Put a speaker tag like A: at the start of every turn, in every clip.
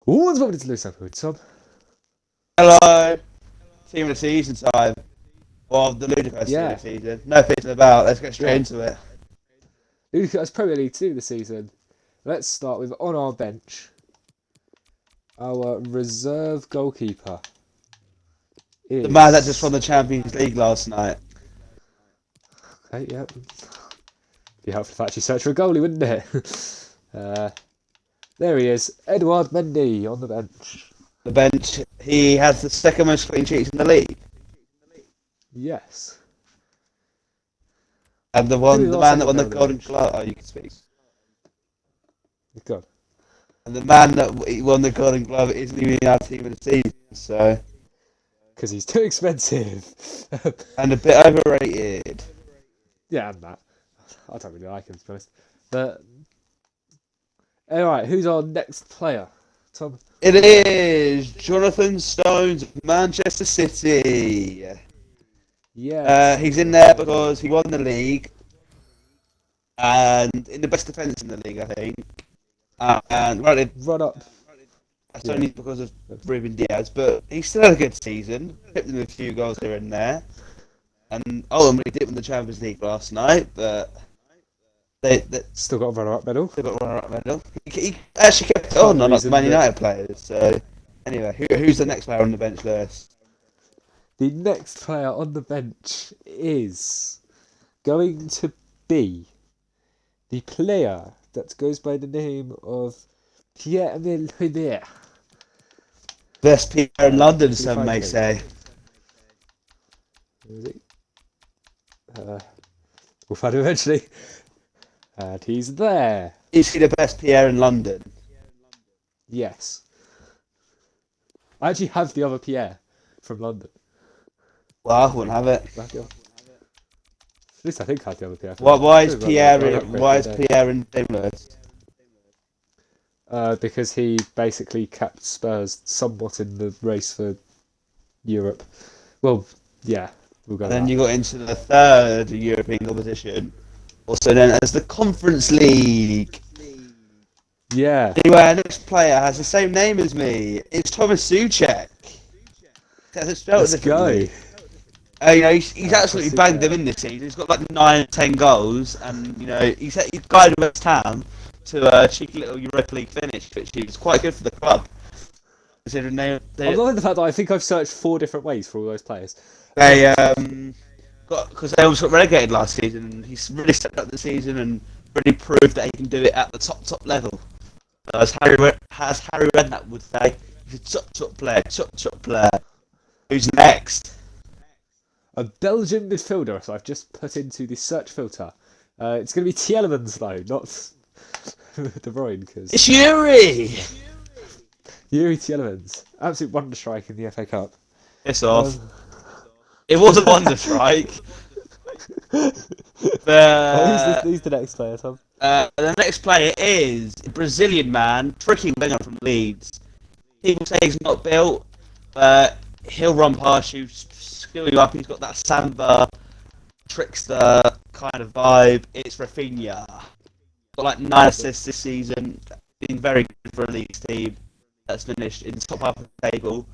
A: What's up, it's Lewis up with Tom.
B: Hello, team of the season time. Well, the Ludacurse team of the season. No fitting about. Let's get straight into it.
A: Ludacurse Premier League 2 this season. Let's start with on our bench. Our reserve goalkeeper is...
B: The man that just won the Champions League last night.
A: Okay, yep. Be helpful if I actually search for a goalie, wouldn't it? There he is, Edouard Mendy on the bench.
B: The bench. He has the second most clean sheets in the league.
A: Yes.
B: And the man that won the Golden Glove. Oh, you can speak.
A: Go on.
B: And the man that won the Golden Glove isn't even in our team of the season. So.
A: Because he's too expensive.
B: And a bit overrated.
A: Yeah, and that. I don't really like him, to be honest. But alright, who's our next player? Tom?
B: It is Jonathan Stones of Manchester City.
A: Yeah.
B: He's in there because he won the league. And in the best defence in the league, I think. And right,
A: run up.
B: That's only because of Ruben Diaz, but he still had a good season. Picked him a few goals here and there. And ultimately did win the Champions League last night, but they
A: still got a runner-up medal.
B: Still got a runner-up medal. He actually kept it on, unlike the Man United players. So anyway, who's the next player on the bench, Lewis?
A: The next player on the bench is going to be the player that goes by the name of Pierre-Emile Højbjerg.
B: Best player in London, some may say.
A: Is he? We'll find him eventually. And he's there.
B: Is he the best Pierre in London?
A: Yes. I actually have the other Pierre from London.
B: Well, I wouldn't have it.
A: At least I think I have the other Pierre.
B: Why is Pierre in Lewis?
A: Because he basically kept Spurs somewhat in the race for Europe. Well, yeah, we'll go.
B: Then you got into the third European competition, also known as the Conference League.
A: Yeah.
B: Anyway, our next player has the same name as me. It's Thomas Souček. Let's
A: go.
B: He's absolutely banged them in this season. He's got like 9 or 10 goals, and he's guided West Ham to a cheeky little Europa League finish, which is quite good for the club. Considering
A: I'm loving the fact that I think I've searched 4 different ways for all those players.
B: Because they almost got relegated last season, and he's really stepped up this season and really proved that he can do it at the top level. As Harry Redknapp would say, he's a top player. Who's next?
A: A Belgian midfielder, so I've just put into the search filter. It's going to be Tielemans though, not De Bruyne, because
B: it's Yuri
A: Tielemans, absolute wonder strike in the FA Cup.
B: Piss off. It was a wonder strike.
A: Who's the next player, Tom?
B: The next player is a Brazilian man, tricky winger from Leeds. People say he's not built, but he'll run past you, skill you up. He's got that samba, trickster kind of vibe. It's Rafinha. Got like 9 assists this season. Been very good for a Leeds team that's finished in the top half of the table,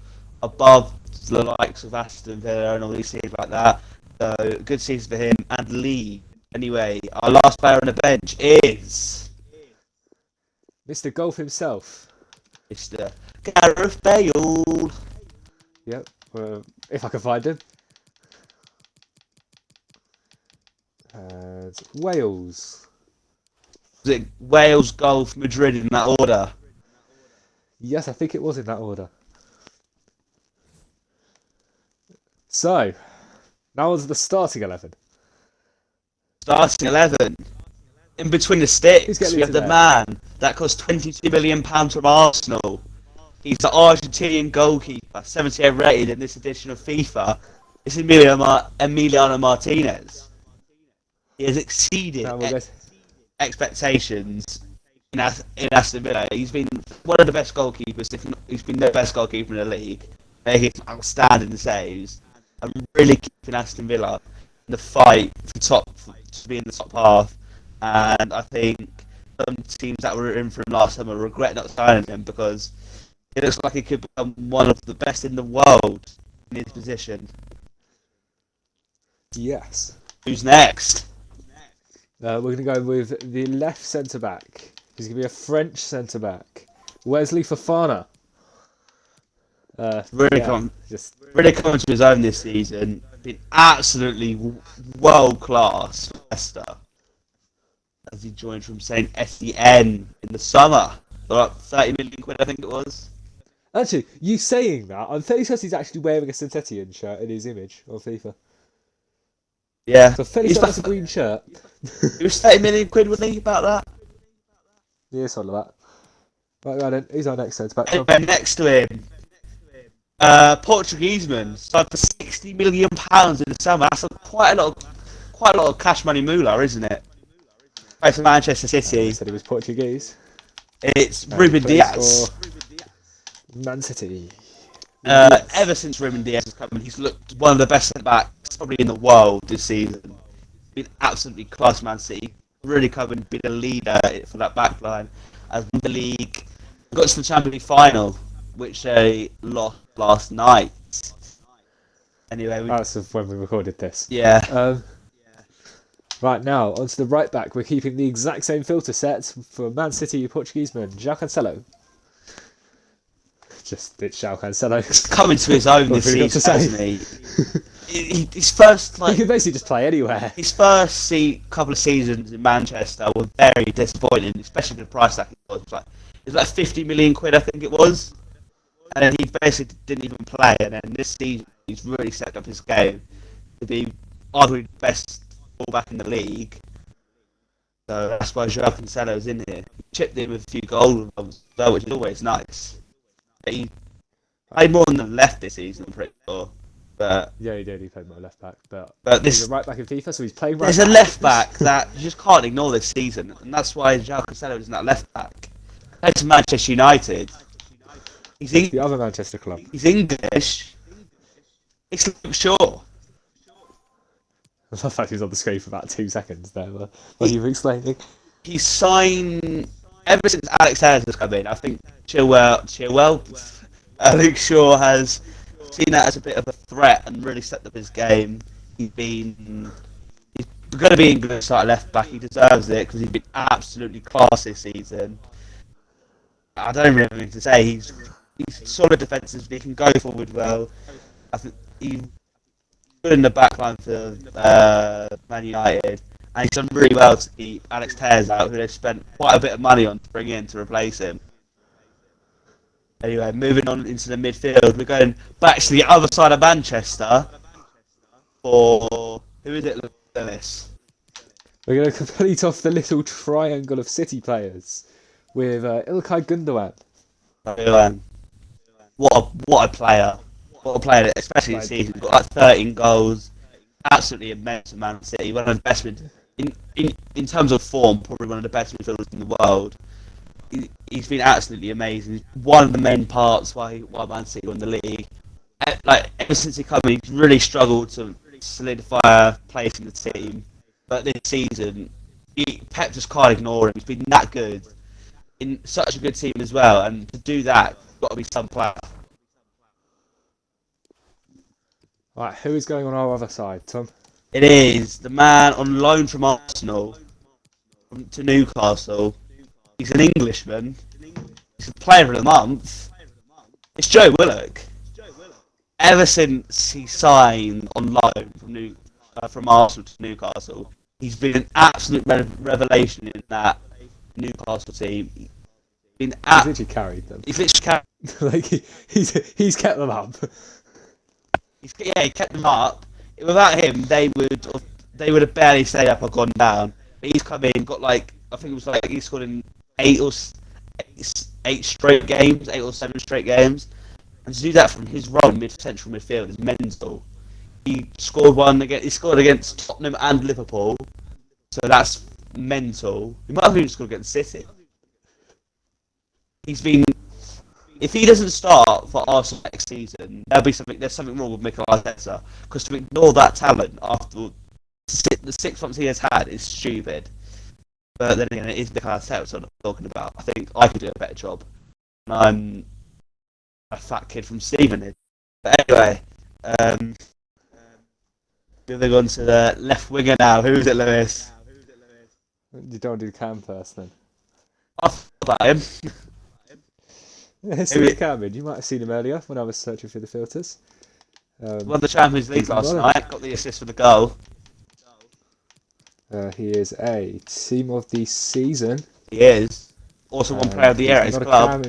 B: above the likes of Aston Villa and all these teams like that. So good season for him and Lee. Anyway, our last player on the bench is
A: Mr. Golf himself,
B: Mr. Gareth Bale.
A: Yep. If I can find him. And Wales.
B: Was it Wales, Golf, Madrid in that order?
A: Yes, I think it was in that order. So, now onto the starting 11.
B: Starting 11. In between the sticks, we have the man that cost £22 million from Arsenal. He's the Argentinian goalkeeper, 78 rated in this edition of FIFA. It's Emiliano Martinez. He has exceeded expectations in Aston Villa. He's been one of the best goalkeepers, if not, he's been the best goalkeeper in the league, making outstanding saves, and really keeping Aston Villa in the fight to be in the top half. And I think some teams that were in for him last summer regret not signing him because It looks like he could become one of the best in the world in his position.
A: Yes.
B: Who's next?
A: We're going to go with the left centre back. He's going to be a French centre back, Wesley Fofana.
B: Really coming to his own this season. Been absolutely world class for Leicester as he joined from Saint Etienne in the summer. For like 30 million quid, I think it was.
A: Actually, you saying that, I'm fairly certain he's actually wearing a Saint Etienne shirt in his image on FIFA.
B: Yeah,
A: So fairly certain that's a green shirt.
B: It was 30 million quid, wasn't he, about that?
A: Yeah, something like that. Right then, who's our next centre back?
B: Anyway, next to him, Portuguese man signed for £60 million in the summer. That's quite a lot of cash money moolah, isn't it? Plays for Manchester City.
A: Said he was Portuguese.
B: It's Ruben Diaz.
A: Man City.
B: Ever since Ruben Diaz has come in, he's looked one of the best centre backs probably in the world this season. Been absolutely class, Man City. Really come and been a leader for that back line. As won the league, got to the Champions League final, which they lost last night. Anyway,
A: that's when we recorded this.
B: Yeah.
A: Right now, onto the right back. We're keeping the exact same filter set for Man City Portuguese man, João Cancelo. It's João Cancelo.
B: Coming to his own this season, hasn't he? His first,
A: he could basically just play anywhere.
B: His first couple of seasons in Manchester were very disappointing, especially the price tag it was. It was like 50 million quid, I think it was. And then he basically didn't even play. And then this season, he's really stepped up his game to be arguably the best fullback in the league. So that's why João Cancelo's in here. He chipped in with a few goals, which is always nice. He played more on the left this season, I'm pretty sure. But
A: yeah, he did. He played more left back, but
B: he's
A: a right back in FIFA, so he's playing right.
B: There's a left back that you just can't ignore this season, and that's why João Cancelo isn't that left back. Plays for Manchester United. He's
A: the other Manchester club.
B: He's English. It's Luke Shaw.
A: I love that he was on the screen for about 2 seconds there while you were explaining.
B: He's signed ever since Alex Telles has come in. I think Luke Shaw has seen that as a bit of a threat and really stepped up his game. He's going to be England's starting left back. He deserves it because he's been absolutely class this season. I don't really have anything to say. He's solid defensively. He can go forward well. I think he's good in the back line for Man United. And he's done really well to keep Alex Telles out, who they've spent quite a bit of money on to bring in to replace him. Anyway, moving on into the midfield, we're going back to the other side of Manchester for... Who is it, Lewis?
A: We're going to complete off the little triangle of City players with Ilkay Gundogan.
B: What a player. What a player, especially this season. Got like 13 goals. Absolutely immense at Man City. One of the best in terms of form, probably one of the best midfielders in the world. He's been absolutely amazing. He's one of the main parts why Man City won the league. Ever since he came in, he's really struggled to solidify a place in the team. But this season, Pep just can't ignore him. He's been that good in such a good team as well. And to do that, got to be some player.
A: Right, who is going on our other side, Tom?
B: It is the man on loan from Arsenal to Newcastle. He's an Englishman. He's a player of the month. It's Joe Willock. Ever since he signed on loan from Arsenal to Newcastle, he's been an absolute revelation in that Newcastle team.
A: He's literally carried them.
B: He's literally carried.
A: he's kept them up.
B: He kept them up. Without him, they would have barely stayed up or gone down. But he's come in, got he scored in 8 or 7 straight games, and to do that from his role in central midfield is mental. He scored against Tottenham and Liverpool, so that's mental. He might have even scored against City. If he doesn't start for Arsenal next season, there's something wrong with Mikel Arteta, because to ignore that talent after the 6 months he has had is stupid. But then again, it is Mikel Arteta I'm talking about. I think I could do a better job. a fat kid from Stevenage. But anyway, moving on to the left winger now. Who's it, Lewis?
A: You don't do Cam first then.
B: I thought about him.
A: It's Cameron. You might have seen him earlier when I was searching for the filters.
B: Won the Champions League last night. Got the assist for the goal.
A: He is a team of the season.
B: He is. Also won player of the year at his club.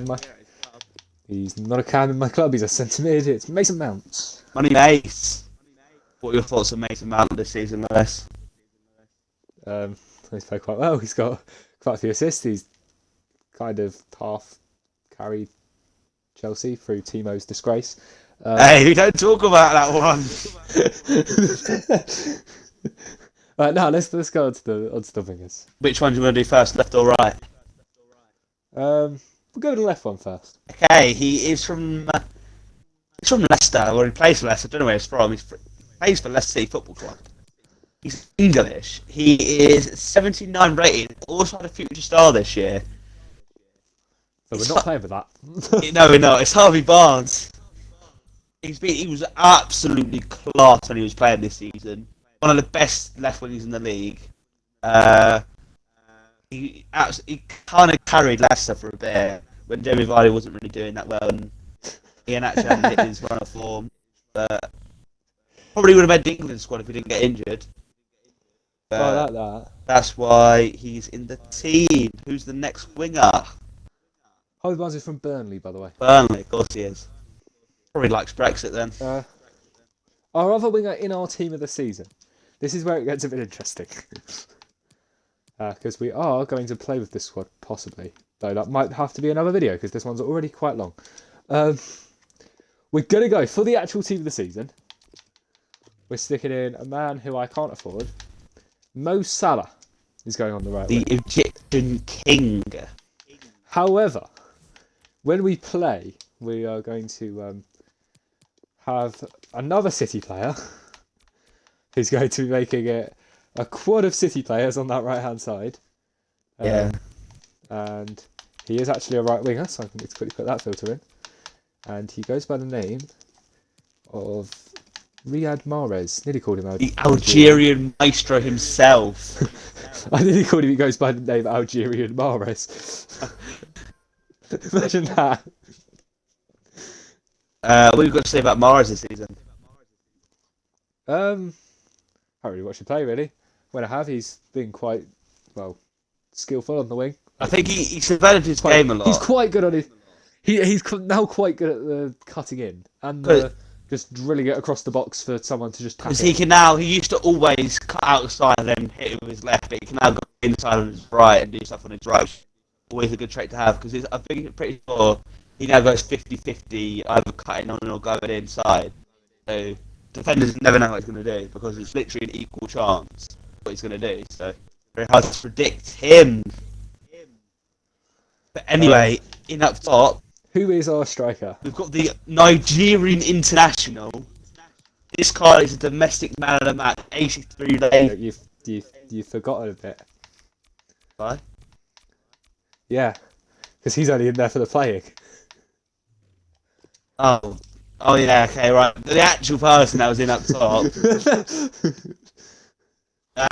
A: He's not a Cam in my club. He's a centre mid. It's Mason Mount.
B: Money Mace. What are your thoughts on Mason Mount this season, Lewis?
A: He's played quite well. He's got quite a few assists. He's kind of half carried Chelsea through Timo's disgrace.
B: Hey, we don't talk about that one.
A: No, let's go on to the wingers.
B: Which one do you want to do first, left or right?
A: We'll go with the left one first.
B: Okay, he is from Leicester, or he plays for Leicester. I don't know where he's from. He plays for Leicester City Football Club. He's English. He is 79 rated. Also had a future star this year.
A: So we're not playing with that.
B: No, we're not. It's Harvey Barnes. He was absolutely class when he was playing this season. One of the best left wingers in the league. He kind of carried Leicester for a bit when Jamie Vardy wasn't really doing that well, and Ian actually hadn't hit his run of form. But probably would have made the England squad if he didn't get injured. But
A: I like that.
B: That's why he's in the team. Who's the next winger?
A: Harvey Barnes is from Burnley, by the way.
B: Burnley, of course he is. Probably likes Brexit then.
A: Our other winger in our team of the season. This is where it gets a bit interesting. Because we are going to play with this squad, possibly. Though that might have to be another video, because this one's already quite long. We're going to go for the actual team of the season. We're sticking in a man who I can't afford. Mo Salah is going on the right
B: The
A: wing.
B: Egyptian king.
A: However, when we play, we are going to have another City player who's going to be making it a quad of City players on that right-hand side.
B: Yeah.
A: And he is actually a right winger, so I can quickly put that filter in. And he goes by the name of Riyad Mahrez. Nearly called him
B: The Algerian maestro himself.
A: I nearly called him. He goes by the name Algerian Mahrez. Imagine that.
B: What have you got to say about Mahrez this season?
A: Haven't really watched him play, really. When I have, he's been quite, skillful on the wing.
B: I think he's developed his game a lot.
A: He's quite good on his... He's now quite good at the cutting in and just drilling it across the box for someone to just tap it.
B: Because he used to always cut outside and then hit it with his left, but he can now go inside on his right and do stuff on his right. Always a good trait to have, because I think I'm pretty sure he now goes 50-50, either cutting on or going inside. So defenders never know what he's going to do, because it's literally an equal chance what he's going to do. So very hard to predict him. But anyway, in up top,
A: who is our striker?
B: we've got the Nigerian international. This card is a domestic man of the match, 83 days.
A: You've forgotten a bit.
B: Why?
A: Yeah, because he's only in there for the playing.
B: Oh yeah, okay, right. The actual person that was in up top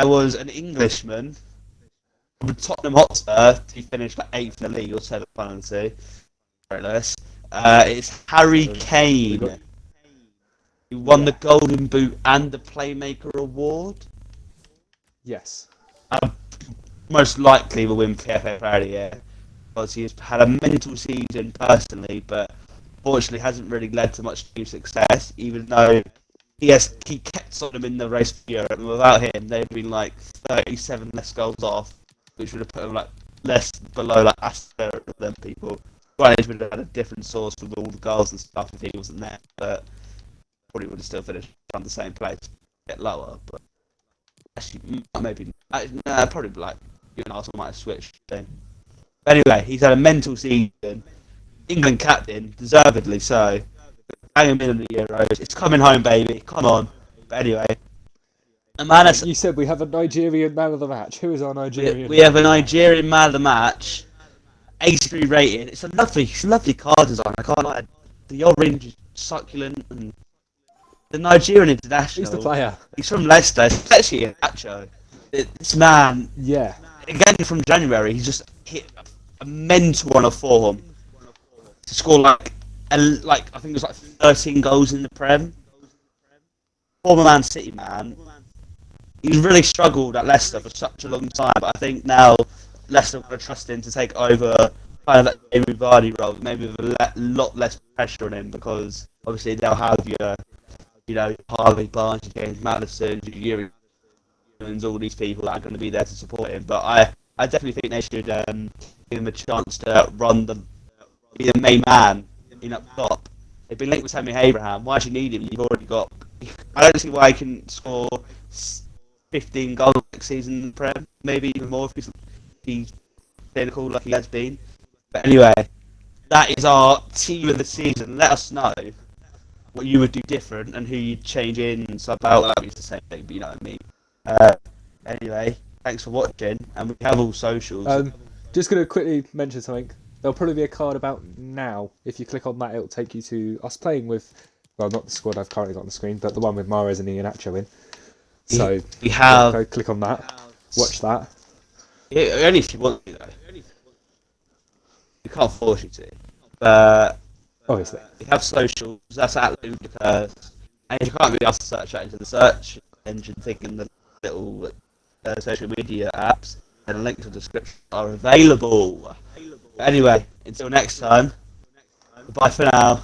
B: was an Englishman from Tottenham Hotspur. He finished like 8th in the league or 7th, I don't see. Right, Lewis. It's Harry Kane. He won the Golden Boot and the Playmaker Award.
A: Yes.
B: Most likely will win PFA Player of the Year, because he's had a mental season personally, but fortunately hasn't really led to much team success, even though he kept Tottenham in the race for Europe, and without him they'd been like 37 less goals off, which would have put him like less below like Aston than people. Granted, he would have had a different source with all the goals and stuff if he wasn't there, but probably would have still finished around the same place, a bit lower, but actually maybe probably like you and Arsenal might have switched then. But anyway, he's had a mental season. England captain, deservedly so. Bang him in the Euros. It's coming home, baby. Come on. But anyway,
A: you said we have a Nigerian man of the match. Who is our Nigerian?
B: We have a Nigerian man of the match. 83 rated. It's a lovely card design. I can't lie. the orange is succulent, and the Nigerian international.
A: He's the player.
B: He's from Leicester. It's actually a macho. This man,
A: Yeah.
B: again from January, he's just hit a mental run of form to score like I think it was like 13 goals in the Prem. Former Man City man. He's really struggled at Leicester for such a long time, but I think now Leicester are going to trust him to take over kind of that Jamie Vardy role, maybe with a lot less pressure on him, because obviously they'll have your Harvey Barnes, James Maddison, Yuri, and all these people that are going to be there to support him. But I definitely think they should give him a chance to be the main man in up top. They've been linked with Tammy Abraham. Why do you need him? You've already got. I don't see why he can score 15 goals next season in the Prem, maybe even more if he's clinical like he has been. But anyway, that is our team of the season. Let us know what you would do different and who you'd change in and sub out. That means the same thing, but you know what I mean. Anyway, thanks for watching, and we have all socials.
A: Just going to quickly mention something. There'll probably be a card about now. If you click on that, it'll take you to us playing with, well, not the squad I've currently got on the screen, but the one with Mahrez and Iheanacho in. So
B: we have.
A: Go click on that. Watch that.
B: Yeah, only if you want to, though. We can't force you to. But
A: obviously,
B: we have socials. That's at Ludacurse, and you can't really ask to search that into the search engine thinking the little social media apps, and the links in the description are available. Anyway, until next time, goodbye for now.